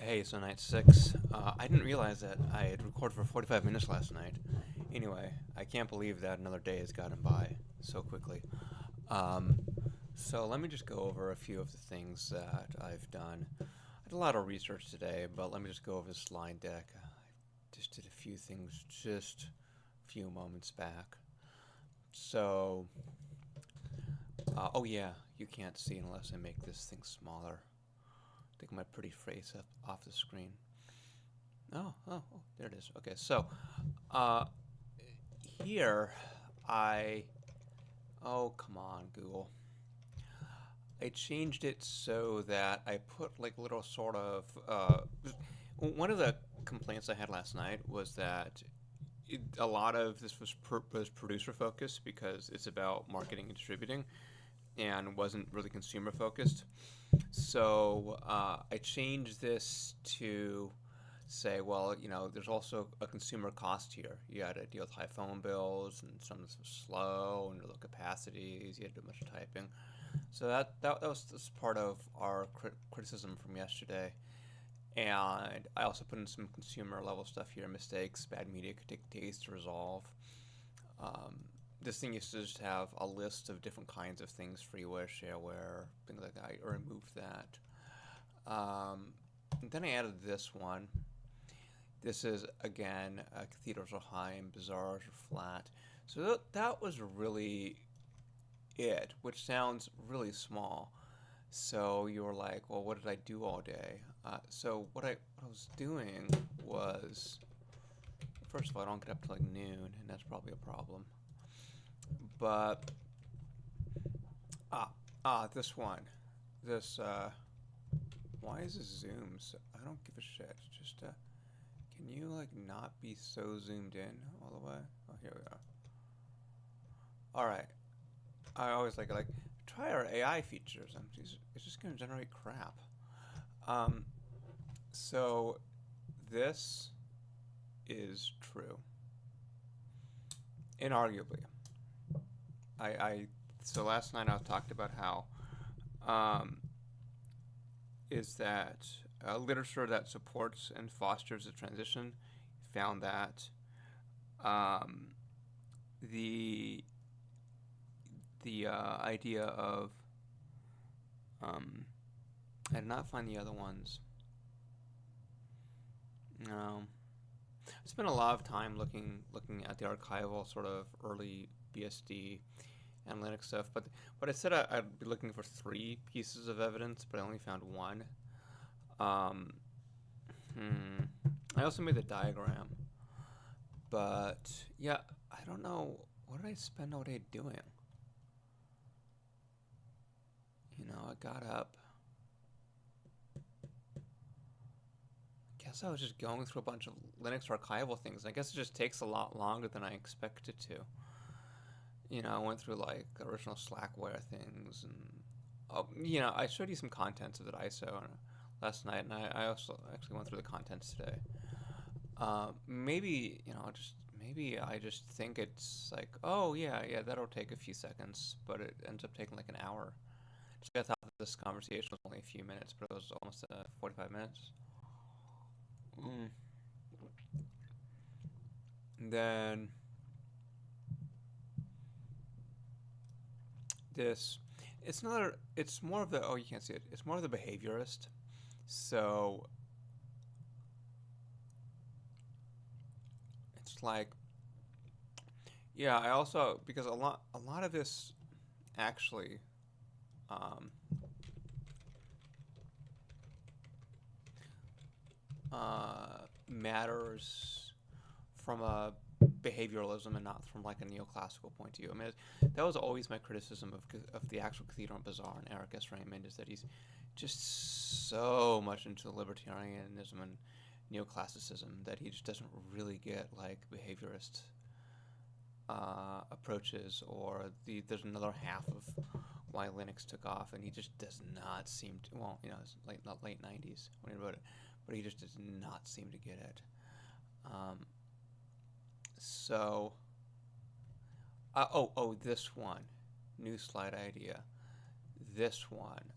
Hey, so night six. I didn't realize that I had recorded for 45 minutes last night. Anyway, I can't believe that another day has gotten by so quickly. Um, so let me just go over a few of the things that I've done. I did a lot of research today, but let me just go over the slide deck. I just did a few things just a few moments back. So, oh yeah, you can't see unless I make this thing smaller. Take my pretty face up off the screen. Oh, there it is. Okay, so uh, here I. Oh, come on, Google. I changed it so that I put like little sort of. One of the complaints I had last night was that a lot of this was producer focused because it's about marketing and distributing and wasn't really consumer focused. So I changed this to say, well, there's also a consumer cost here. You had to deal with high phone bills and some was slow and low capacities. You had to do much typing. So that was this part of our criticism from yesterday. And I also put in some consumer level stuff here: mistakes, bad media could take days to resolve. Um, this thing used to just have a list of different kinds of things: freeware, shareware, things like that. I removed that. And then I added this one. This is, again, cathedrals are high and bazaars are flat. So that was really it, which sounds really small. So you were like, well, what did I do all day? So what I was doing was, first of all, I don't get up till like noon, and that's probably a problem. But ah this one, this why is this zoom? So, I don't give a shit. Just can you like not be so zoomed in all the way? Oh, here we are. All right. I always like try our AI features. It's just gonna generate crap. Um, so this is true, inarguably. I so last night I talked about how um, is that literature that supports and fosters the transition found that um, the the idea of I did not find the other ones. No, I spent a lot of time looking at the archival sort of early BSD and Linux stuff, but I said I'd be looking for three pieces of evidence, but I only found one. Um, hmm. I also made the diagram, but yeah, I don't know what did I spend all day doing. I got up. I guess I was just going through a bunch of Linux archival things. I guess it just takes a lot longer than I expected to. I went through like original Slackware things, and I showed you some contents of that ISO last night, and I also actually went through the contents today. Maybe just maybe I just think it's like, oh yeah, that'll take a few seconds, but it ends up taking like an hour. Just I thought that this conversation was only a few minutes, but it was almost 45 minutes. Mm. Then this, it's more of the, oh, you can't see it. It's more of the behaviorist. So it's like, yeah, I also because a lot of this actually um, matters from a behavioralism and not from like a neoclassical point of view. I mean, that was always my criticism of the actual Cathedral and Bazaar and Eric S. Raymond is that he's just so much into libertarianism and neoclassicism that he just doesn't really get like behaviorist approaches, or there's another half of why Linux took off, and he just does not seem to. Well, it's not late '90s when he wrote it, but he just does not seem to get it. Um, so, this one, new slide idea. This one.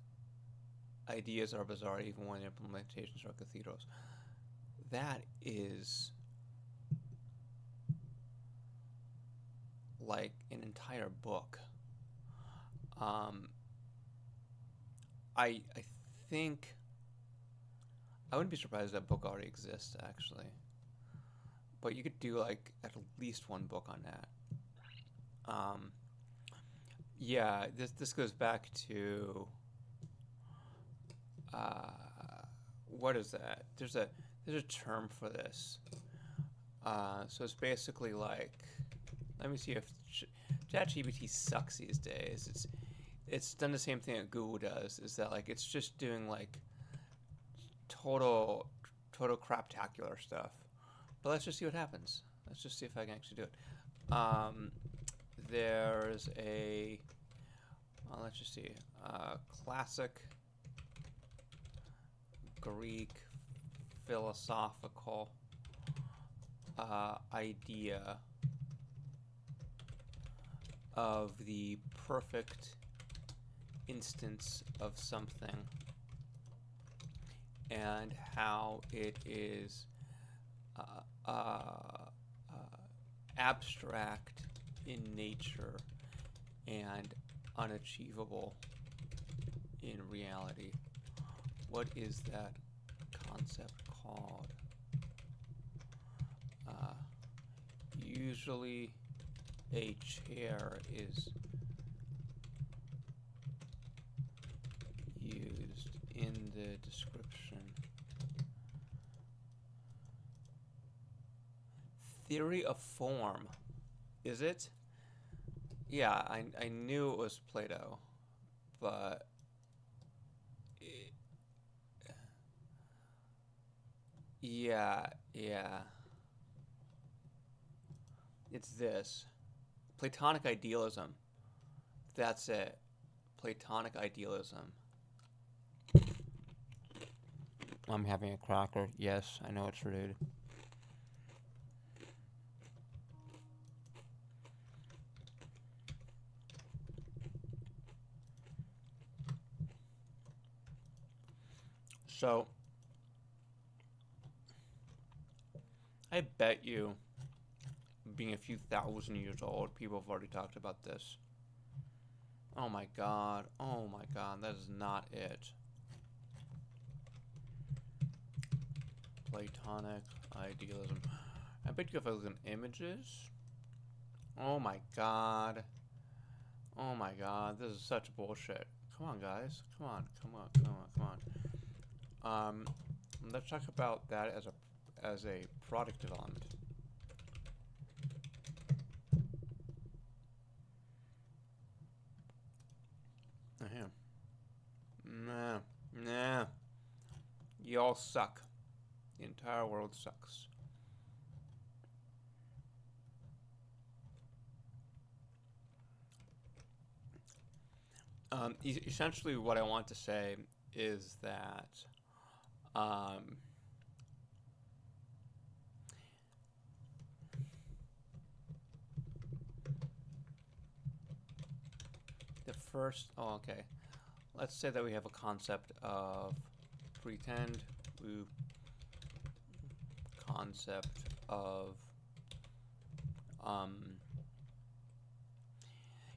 ideas are bizarre even when the implementations are cathedrals. That is like an entire book. Um, I think I wouldn't be surprised if that book already exists actually, but you could do like at least one book on that. Um, yeah, this goes back to uh, what is that? There's a term for this. So it's basically like, let me see if ChatGPT sucks these days. It's done the same thing that Google does. Is that like it's just doing like total craptacular stuff. But let's just see what happens. Let's just see if I can actually do it. There's a let's just see, classic Greek philosophical idea of the perfect instance of something and how it is abstract in nature and unachievable in reality. What is that concept called? Usually a chair is used in the description. Theory of form. Is it? Yeah, I knew it was Plato, but yeah, yeah. It's this. Platonic idealism. That's it. Platonic idealism. I'm having a cracker. Yes, I know it's rude. So, I bet you, being a few thousand years old, people have already talked about this. Oh my god. Oh my god. That is not it. Platonic idealism. I bet you if I look at images. Oh my god. Oh my god. This is such bullshit. Come on, guys. Come on. Come on. Come on. Come on. Let's talk about that as a product development. Nah. Nah. Y'all suck. The entire world sucks. Essentially, what I want to say is that the first. Oh, okay. Let's say that we have a concept of pretend. Concept of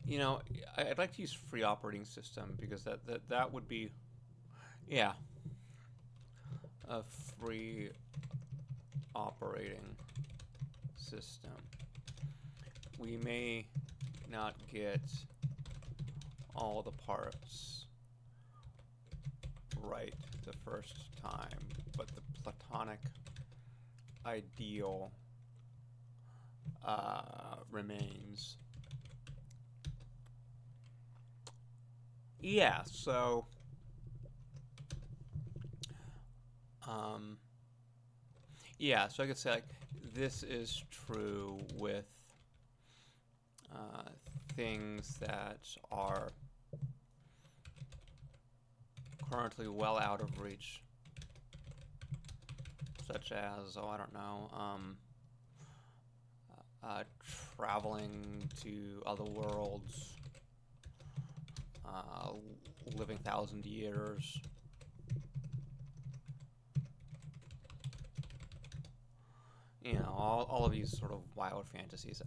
you know, I'd like to use free operating system because that would be, yeah, a free operating system. We may not get all the parts right the first time, but the Platonic ideal remains. Yeah, so yeah, so I could say like this is true with things that are currently well out of reach, such as, oh, I don't know, traveling to other worlds, living 1,000 years, you know, all of these sort of wild fantasies.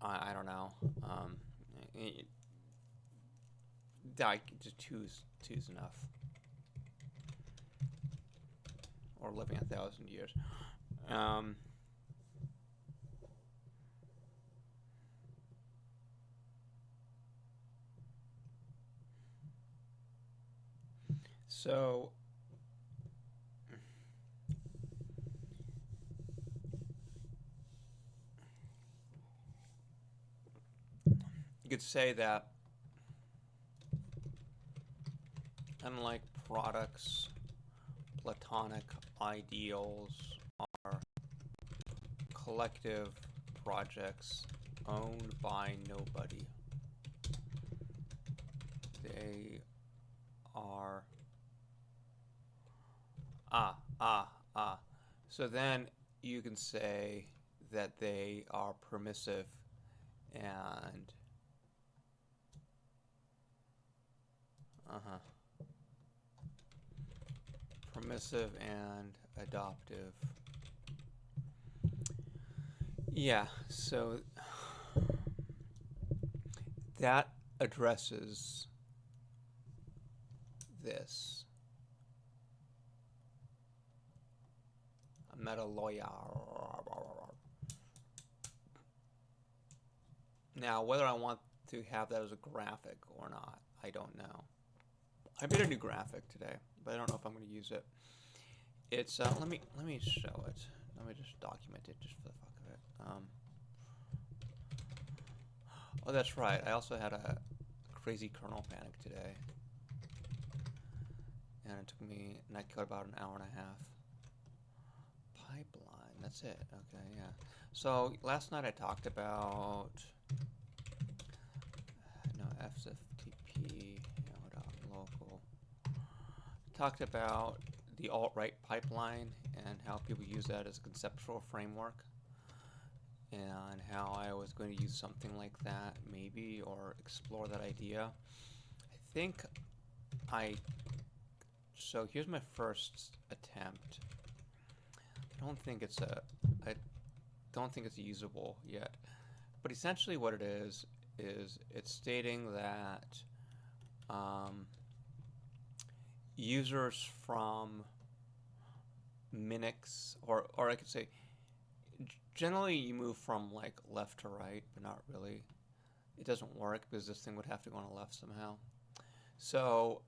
I don't know. It, just two's enough. Or living 1,000 years. Um, so you could say that unlike products, platonic ideals are collective projects owned by nobody. They are so then you can say that they are permissive and permissive and adoptive. Yeah, so that addresses this. I'm not a lawyer. Now, whether I want to have that as a graphic or not, I don't know. I made a new graphic today, but I don't know if I'm going to use it. It's let me show it. Let me just document it just for the fuck of it. Oh, that's right. I also had a crazy kernel panic today, and it took me, and I got about an hour and a half. Pipeline. That's it. Okay, yeah. So last night I talked about fftp local. Talked about the alt-right pipeline and how people use that as a conceptual framework, and how I was going to use something like that maybe, or explore that idea. I think so here's my first attempt. I don't think it's usable yet, but essentially what it is it's stating that users from Minix, or I could say generally you move from like left to right, but not really. It doesn't work because this thing would have to go on the left somehow. So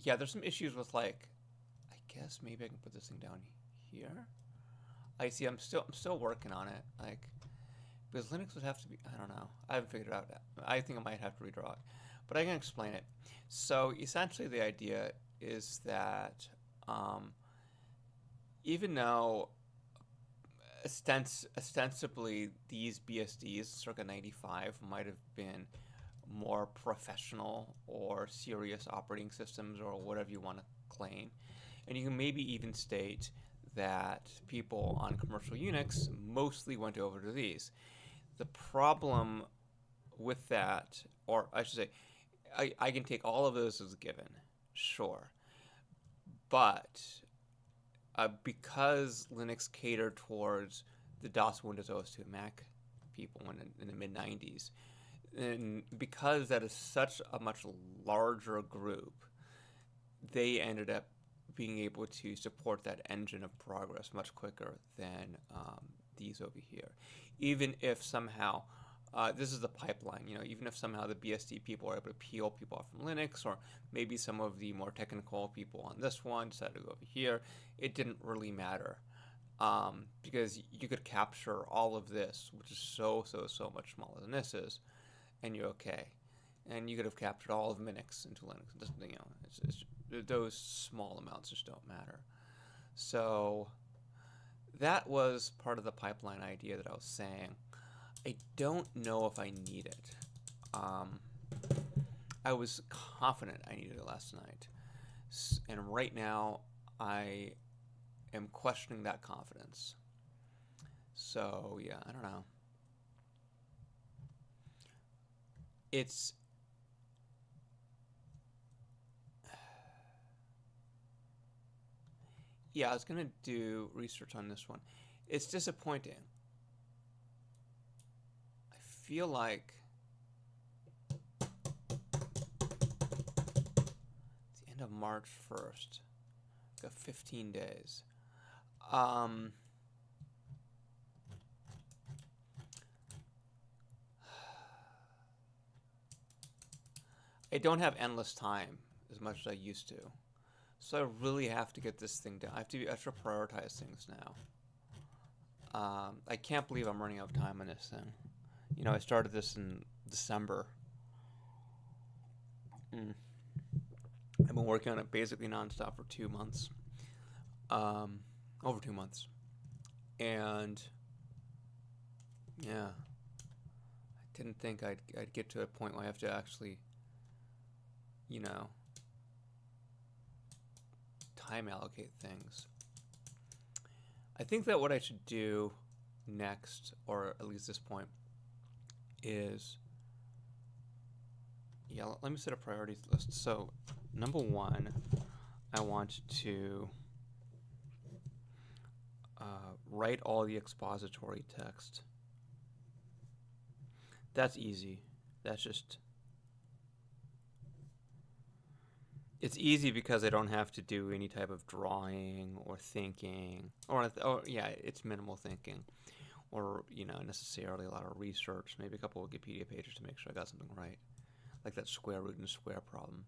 yeah, there's some issues with, like, I guess maybe I can put this thing down here. I see. I'm still working on it. Like, because Linux would have to be. I don't know. I haven't figured it out yet. I think I might have to redraw it, but I can explain it. So essentially, the idea is that even though ostensibly these BSDs circa 95 might have been more professional or serious operating systems, or whatever you want to claim, and you can maybe even state that people on commercial Unix mostly went over to these. The problem with that, or I should say, I can take all of those as a given, sure, but because Linux catered towards the DOS, Windows, OS2, Mac people in the mid 90s, and because that is such a much larger group, they ended up being able to support that engine of progress much quicker than these over here. Even if somehow, this is the pipeline, even if somehow the BSD people are able to peel people off from Linux, or maybe some of the more technical people on this one decided to go over here, it didn't really matter. Because you could capture all of this, which is so much smaller than this is, and you're okay. And you could have captured all of Minix into Linux. It doesn't, those small amounts just don't matter. So that was part of the pipeline idea that I was saying. I don't know if I need it. I was confident I needed it last night, and right now I am questioning that confidence. So yeah, I don't know. It's Yeah, I was gonna do research on this one. It's disappointing. I feel like it's the end of March 1st. Got 15 days. Um, I don't have endless time as much as I used to. So I really have to get this thing done. I have to prioritize things now. I can't believe I'm running out of time on this thing. You know, I started this in December. Mm. I've been working on it basically nonstop for 2 months. Over 2 months. And yeah, I didn't think I'd get to a point where I have to actually, you know, time allocate things. I think that what I should do next, or at least this point, is, yeah, let me set a priorities list. So, number one, I want to write all the expository text. That's easy. That's just, it's easy because I don't have to do any type of drawing or thinking, or yeah, it's minimal thinking, or necessarily a lot of research, maybe a couple of Wikipedia pages to make sure I got something right, like that square root and square problem.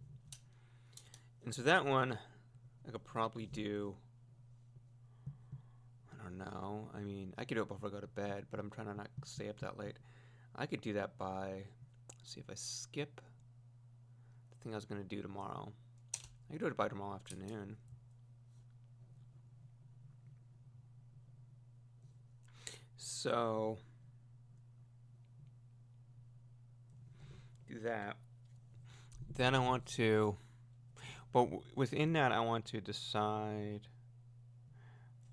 And so that one, I could probably do, I don't know, I mean, I could do it before I go to bed, but I'm trying to not stay up that late. I could do that by, let's see, if I skip the thing I was going to do tomorrow, I could do it by tomorrow afternoon. So, do that. Then I want to, but within that, I want to decide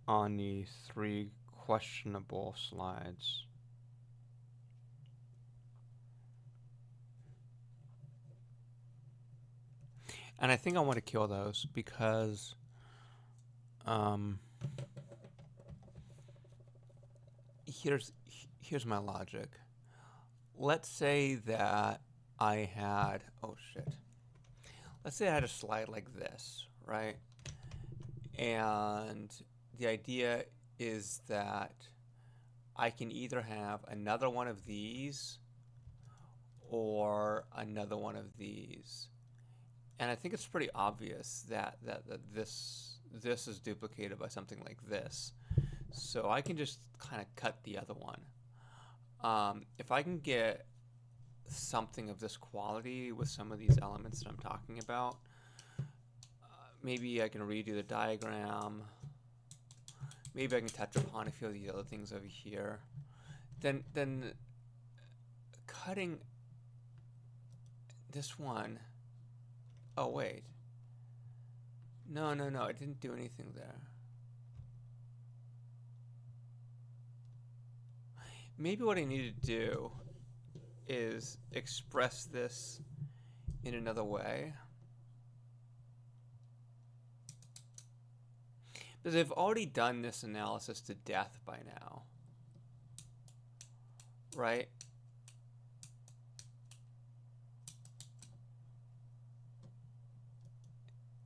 on the 3 questionable slides. And I think I want to kill those because here's my logic. Let's say that I had, oh shit. Let's say I had a slide like this, right? And the idea is that I can either have another one of these or another one of these. And I think it's pretty obvious that this is duplicated by something like this. So I can just kind of cut the other one. If I can get something of this quality with some of these elements that I'm talking about, maybe I can redo the diagram. Maybe I can touch upon a few of the other things over here. Then cutting this one. Oh, wait. No, I didn't do anything there. Maybe what I need to do is express this in another way. Because I've already done this analysis to death by now. Right?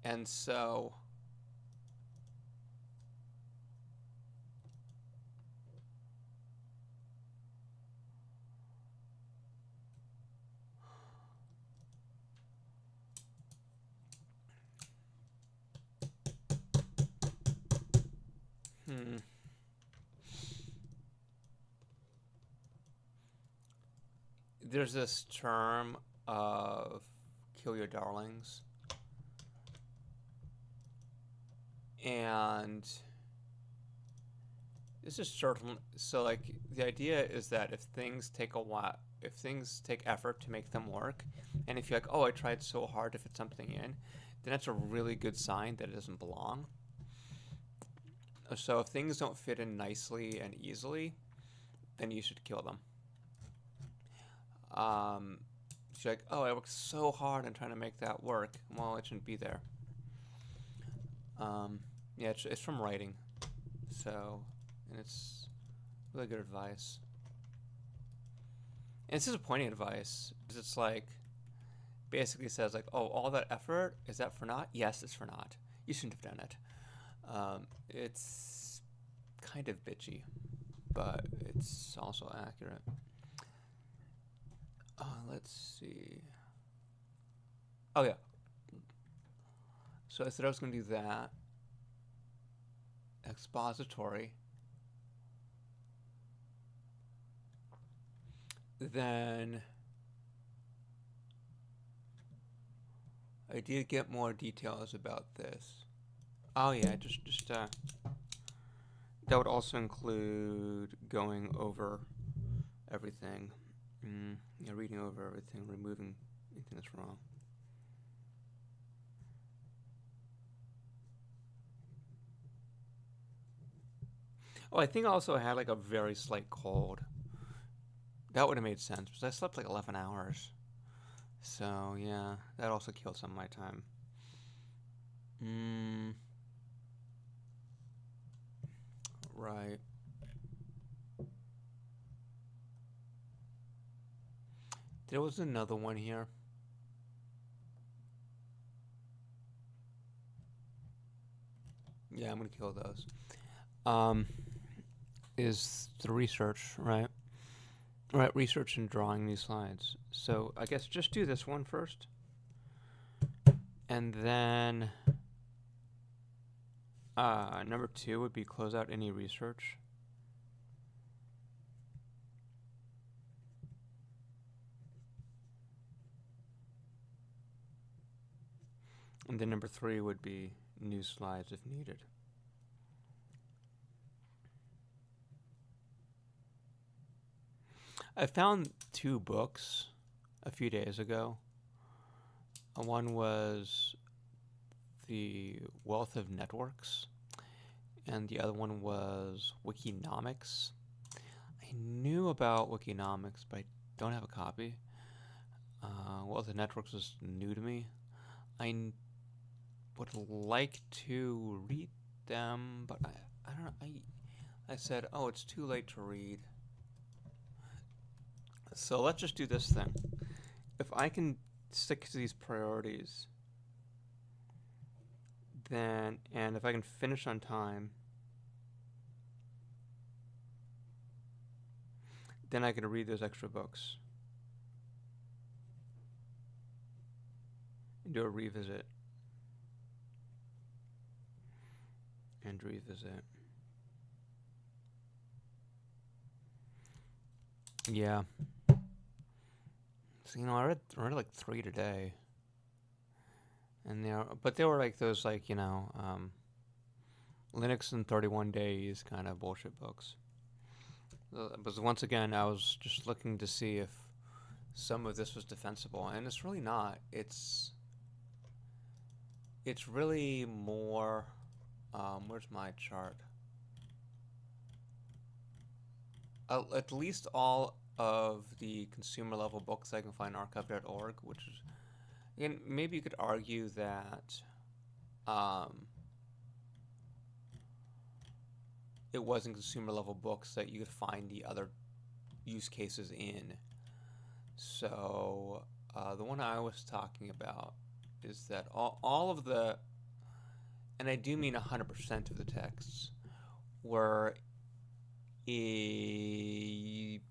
And so there's this term of kill your darlings. And this is certain. So, like, the idea is that if things take a while, if things take effort to make them work, and if you're like, oh, I tried so hard to fit something in, then that's a really good sign that it doesn't belong. So if things don't fit in nicely and easily, then you should kill them. She's like, oh, I worked so hard on trying to make that work. Well, it shouldn't be there. Yeah, it's from writing. So, and it's really good advice. And it's disappointing advice because it's like basically says like, oh, all that effort, is that for naught? Yes, it's for naught. You shouldn't have done it. It's kind of bitchy, but it's also accurate. Let's see. Oh yeah. So I said I was going to do that. Expository. Then I did get more details about this. Oh yeah, just that would also include going over everything. Yeah, reading over everything, removing anything that's wrong. Oh, I think also I had like a very slight cold. That would have made sense because I slept like 11 hours. So yeah, that also killed some of my time. Mm, right. There was another one here. Yeah, I'm gonna kill those. Um, is the research, right? Right, research and drawing these slides. So I guess just do this one first. And then number 2 would be close out any research. And then number 3 would be new slides if needed. I found 2 books a few days ago. One was The Wealth of Networks, and the other one was Wikinomics. I knew about Wikinomics, but I don't have a copy. Wealth of Networks was new to me. I would like to read them, but I don't know. I said, oh, it's too late to read. So let's just do this thing. If I can stick to these priorities, then, and if I can finish on time, then I can read those extra books and do a revisit and revisit. Yeah. So, I read like 3 today. And they were like those like, Linux in 31 days kind of bullshit books. But once again, I was just looking to see if some of this was defensible, and it's really not. It's really more. Where's my chart? At least all of the consumer level books I can find archive.org, which is, again, maybe you could argue that it wasn't consumer level books that you could find the other use cases in. So the one I was talking about is that all of the, and I do mean 100% of the texts, were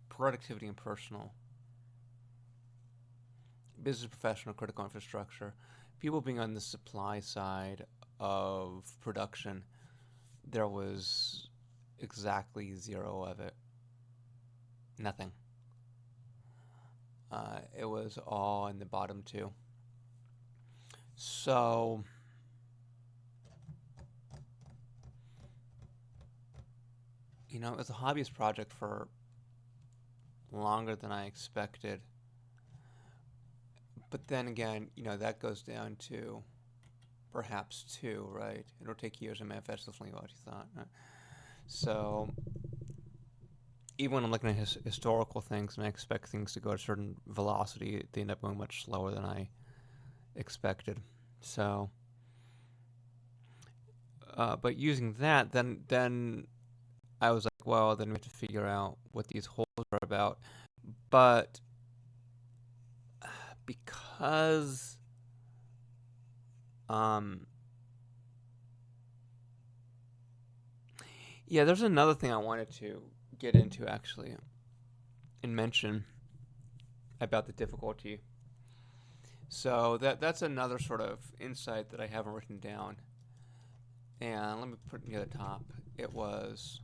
productivity and personal, business, professional, critical infrastructure, people being on the supply side of production. There was exactly 0 of it. Nothing. It was all in the bottom 2. So it was a hobbyist project for longer than I expected. But then again, that goes down to perhaps 2, right? It'll take years to manifest differently what you thought. Right? So even when I'm looking at historical things and I expect things to go at a certain velocity, they end up going much slower than I expected. So But using that, then I was like, well, then we have to figure out what these holes are about. But because um yeah, there's another thing I wanted to get into actually and mention about the difficulty. So that's another sort of insight that I haven't written down. And let me put it near the top. It was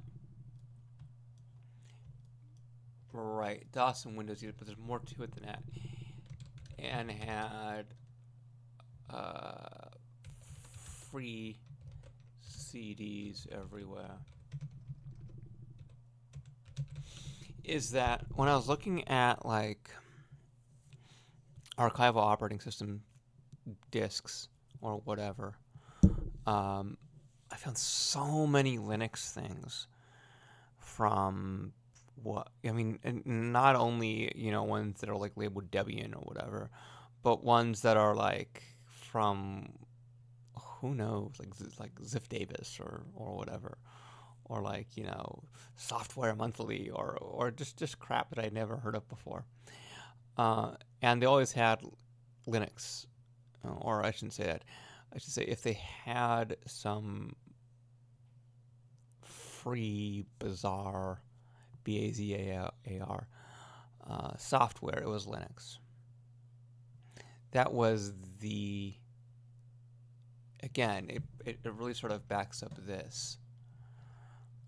right DOS and Windows, but there's more to it than that. And had uh, free CDs everywhere. Is that when I was looking at like archival operating system disks or whatever, I found so many Linux things from what I mean, and not only ones that are like labeled Debian or whatever, but ones that are like from who knows, like Ziff Davis or whatever, or like Software Monthly or just crap that I'd never heard of before. And they always had Linux, or I shouldn't say that. I should say if they had some free, bizarre BAZAR software, it was Linux. That was again, it really sort of backs up this.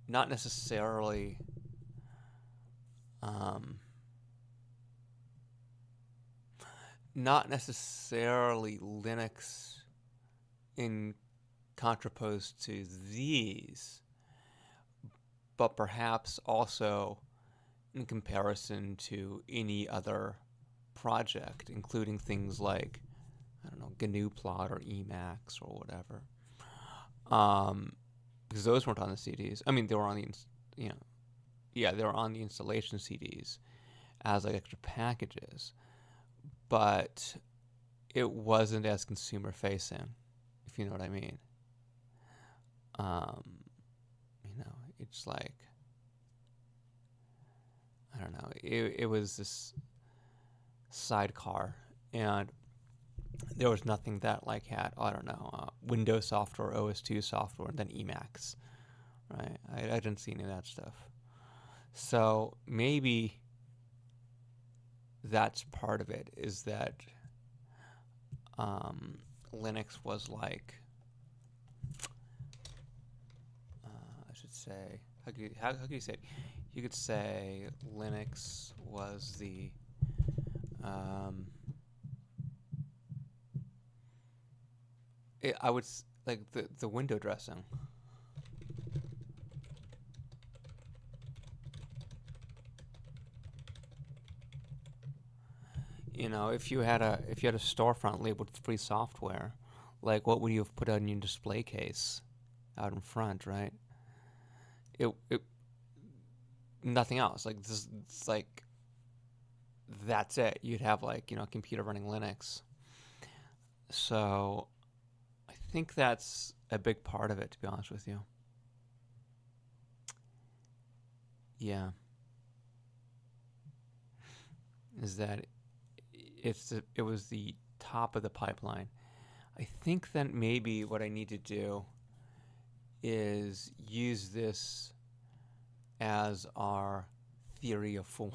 Not necessarily Linux in contrapost to these, but perhaps also in comparison to any other project, including things like, I don't know, GNU-plot or Emacs or whatever. Because those weren't on the CDs. I mean, they were on the, they were on the installation CDs as like extra packages, but it wasn't as consumer facing, if you know what I mean. It's like, I don't know. It was this sidecar, and there was nothing that like had, I don't know, Windows software, OS2 software, and then Emacs, right? I didn't see any of that stuff. So maybe that's part of it, is that Linux was like, I should say, how could you say it? You could say Linux was the I would like the window dressing. If you had a storefront labeled free software, like what would you have put on your display case out in front, right? It nothing else. Like this, it's like that's it. You'd have like a computer running Linux. So I think that's a big part of it, to be honest with you. Yeah, is that it was the top of the pipeline. I think that maybe what I need to do is use this as our theory of form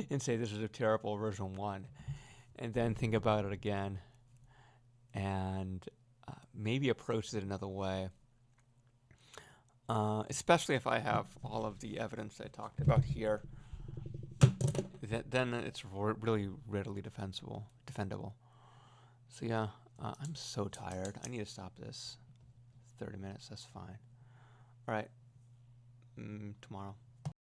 and say this is a terrible version 1, and then think about it again and maybe approach it another way. Especially if I have all of the evidence I talked about here, then it's really readily defendable. So yeah, I'm so tired. I need to stop this. 30 minutes, that's fine. All right, tomorrow.